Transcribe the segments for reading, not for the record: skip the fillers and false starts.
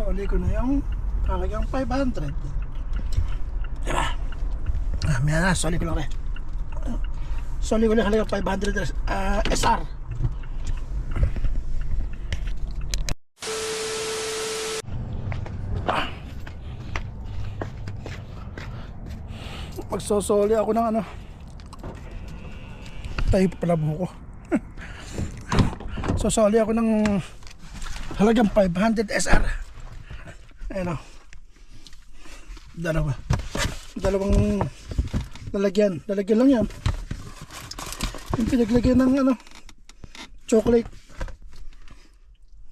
Soli ko na yung halagang 500. Diba? May na, soli ko lang rin. Soli ko lang halagang 500 SR. Magsosoli ako ng ano, tayo pala buko. Sosoli ako ng halagang 500 SR. Ayan o, dalawang lalagyan lang yan, yung pinaglagyan ng ano, chocolate.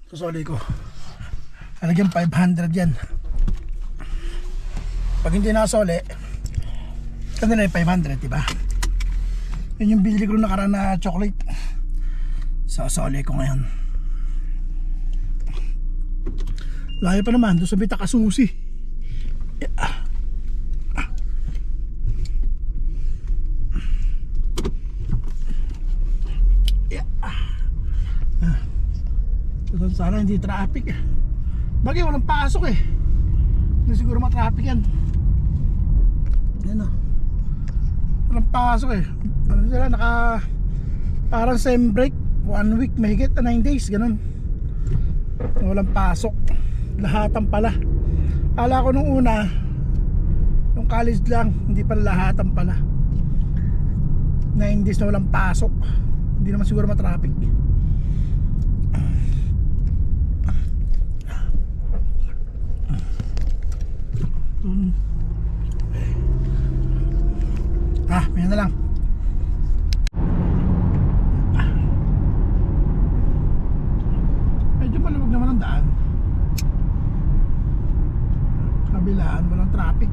Sosoli ko halagang 500 yan. Pag hindi nasoli, kanina yung 500, diba? Yun yung binili ko nakaraan na chocolate. Sosoli ko ngayon. Layo pa naman doon sa Bitakasusi. Sana hindi traffic. Bagay walang pasok eh. Hindi siguro matraffic yan. Yan o, walang pasok eh. Ano sila, parang sem break 1 week mahigit, 9 days ganun. Walang pasok. Lahatan pala. Akala ko nung una yung college lang, hindi pala lahatan pala. 9 days na walang pasok. Hindi naman siguro matraffic. May na lang. Medyo maluwag naman ang daan. Kabilaan, walang traffic.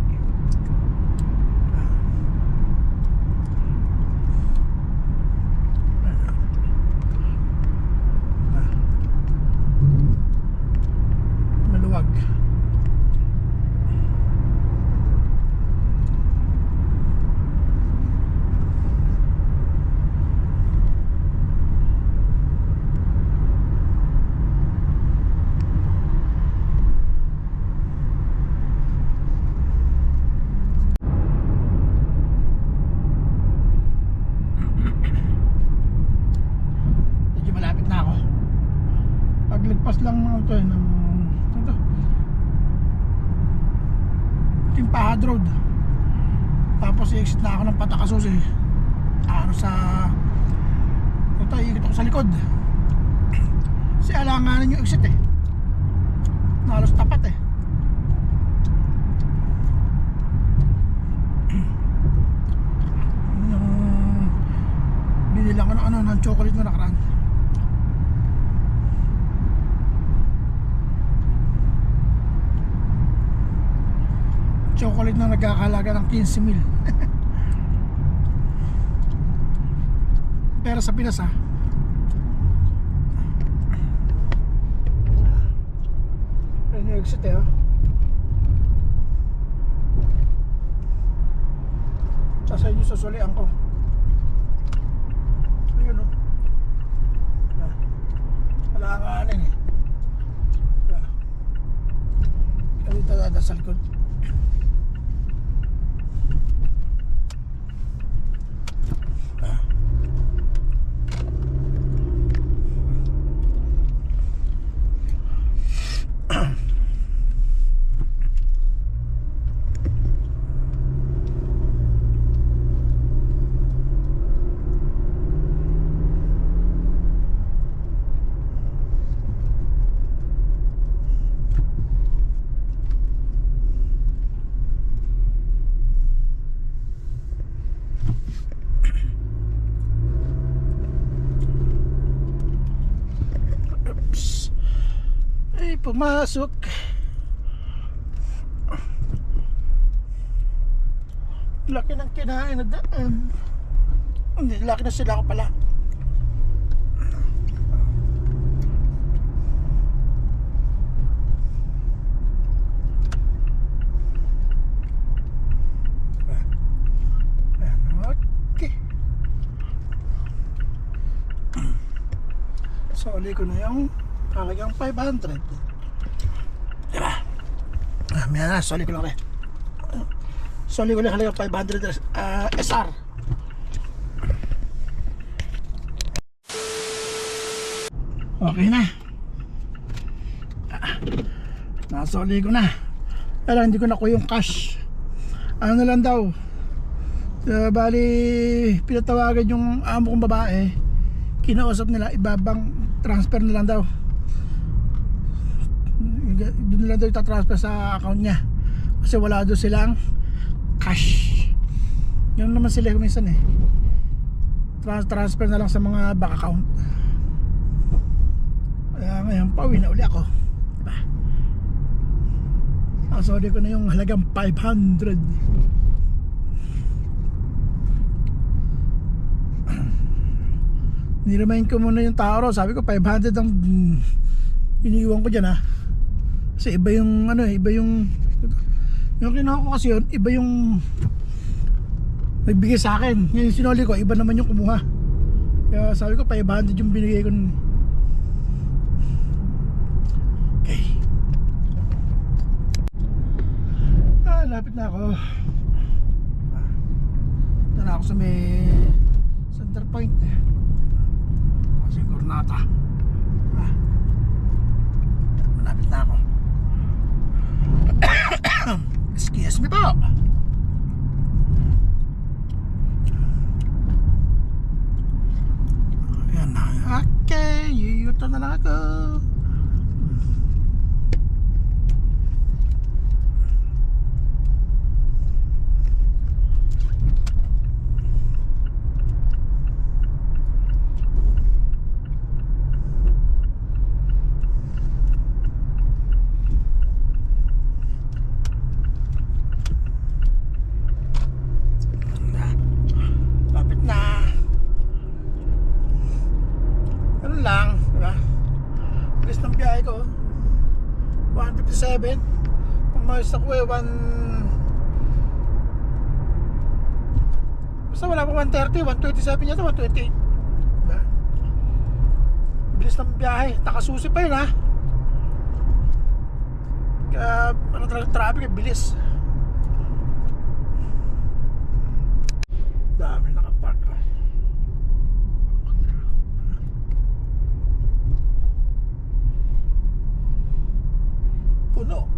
Maluwag. Paglagpas lang ng ito ng ito, Timpahad Road, tapos i-exit na ako ng Patakasusi. Ano sa ito, iikot ako sa likod kasi alanganan yung exit eh, nalos tapat eh. Yung binilang ko ng ano, ng chocolate na nakaraan. Chocolate na nagkakalaga ng 15,000. Pero sa Pinas ha, ayun yung exit eh. Sasa yun yung susulian ko. Ayun o, alanganin eh. Dito dadasal ko. Pumasok. Laki ng kinain na daan. Hindi, laki na sila ako pala. Okay. So, uli ko na yung halagang 500. Diba? May na, soli ko lang rin. Soli ko lang halagang 500 SR. Okay na. Nasoli ko na. Pero hindi ko nakuha yung cash. Ano na lang daw. Bali, pinatawagan yung amo kong babae. Kinausap nila, ibabang transfer na lang daw. Doon na lang daw itatransfer sa account niya. Kasi wala doon silang cash. Yan naman sila minsan eh. Transfer na lang sa mga bank account. Kaya ngayon, pauwi na uli ako. Diba? Sorry ko na yung halagang 500. Niremind ko muna yung tao ro. Sabi ko 500 ang iniiwan ko dyan ha. Kasi iba yung ano, iba yung kinuha ko kasi yun, iba yung nagbigay sa akin. Yung sinoli ko, iba naman yung kumuha. Kaya sabi ko 500 yung binigay ko nun. Okay. Lapit na ako. Tara ako sa may center point. Kasi Cornata. Malapit na ako. Excuse me po. Ayan na. Okay, yuyuto na lang ako. Lang, diba? Bilis ng biyahe ko 157. Umayos ako eh 1 basta wala pa 130, 127 yata, 128, diba? Bilis ng biyahe, nakasusi pa yun ha. Kaya ano talagang traffic eh, bilis. Dami nakapark. Puno.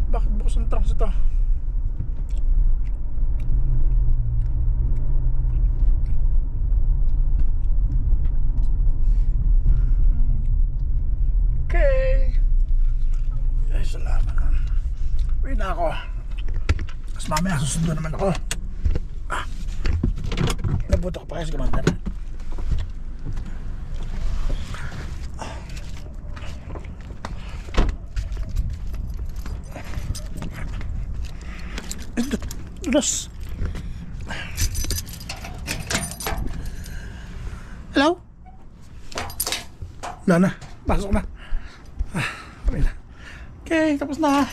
Bakit bukas ang trunks ito? Na ako. Tapos mamaya susundo naman ako. Nabuto ko pa kayo sa Commander. Dos. Hello? Wala na. Pasok na. Okay, tapos na.